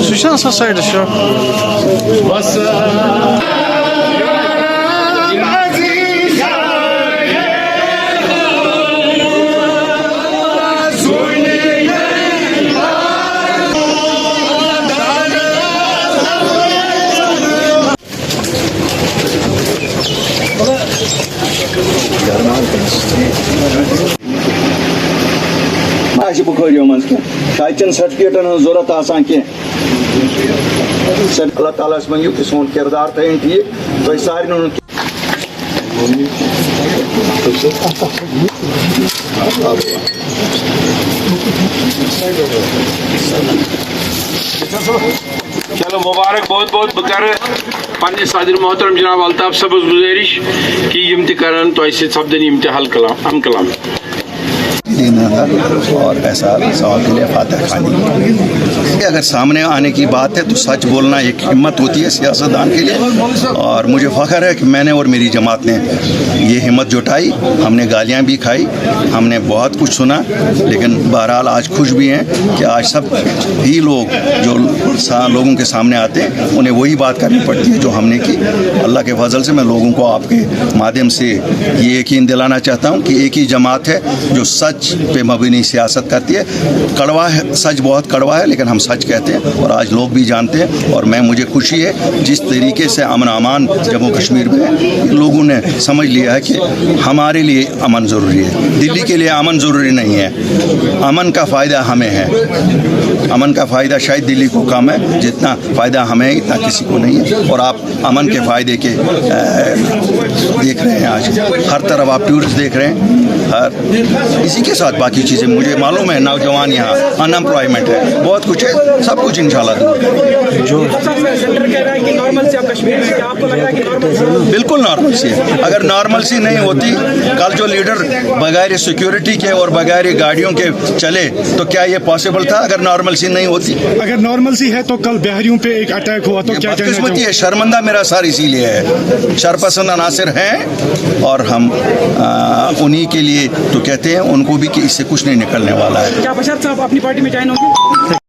Słyszałem sasajdę się. bu koyuyoruz ki. Şayçın sertifikatın zorat asan ki. Allah Taala से मंगू कि सोन किरदार थे इनकी तो सारी ने चलो मुबारक बहुत बहुत बकर पन्ने सादिर मोहतरम जनाब अल्ताफ सबस गुजारिश कि यम त करन तो ऐसे सब्दन यम त हल कलाम हम कलाम और ऐसा सवाल के लिए फातह खानी। अगर सामने आने की बात है तो सच बोलना एक हिम्मत होती है सियासतदान के लिए, और मुझे फ़ख्र है कि मैंने और मेरी जमात ने ये हिम्मत जुटाई। हमने गालियाँ भी खाई, हमने बहुत कुछ सुना, लेकिन बहरहाल आज खुश भी हैं कि आज सब ही लोग जो लोगों के सामने आते हैं उन्हें वही बात करनी पड़ती है जो हमने की। अल्लाह के फजल से मैं लोगों को आपके माध्यम से ये यकीन दिलाना चाहता हूँ कि एक ही जमात है जो सच पे मबनी सियासत करती है। कड़वा है, सच बहुत कड़वा है, लेकिन हम सच कहते हैं और आज लोग भी जानते हैं। और मुझे खुशी है जिस तरीके से अमन अमान जम्मू कश्मीर में लोगों ने समझ लिया है कि हमारे लिए अमन ज़रूरी है, दिल्ली के लिए अमन ज़रूरी नहीं है। अमन का फ़ायदा हमें है, अमन का फ़ायदा शायद दिल्ली को कम है, जितना फ़ायदा हमें है इतना किसी को नहीं है। और आप अमन के फ़ायदे के देख रहे हैं, आज हर तरफ आप टूरिस्ट देख रहे हैं, हर इसी के साथ बाकी चीज़ें मुझे मालूम है। नौजवान यहाँ अनएम्प्लॉयमेंट है, बहुत कुछ है, सब कुछ इंशाल्लाह दूर बिल्कुल नॉर्मल सी है। अगर नॉर्मल सी नहीं होती, कल जो लीडर बगैर सिक्योरिटी के और बगैर गाड़ियों के चले तो क्या ये पॉसिबल था? अगर नॉर्मल सी नहीं होती, अगर नॉर्मल सी है तो कल बिहारियों पे एक अटैक हुआ तो क्या किस्मती है। शर्मिंदा मेरा सर इसीलिए है, शरपसंद अनासिर हैं और हम उन्हीं के लिए तो कहते हैं उनको भी कि इससे कुछ नहीं निकलने वाला है। क्या बशर साहब अपनी पार्टी में ज्वाइन होंगे?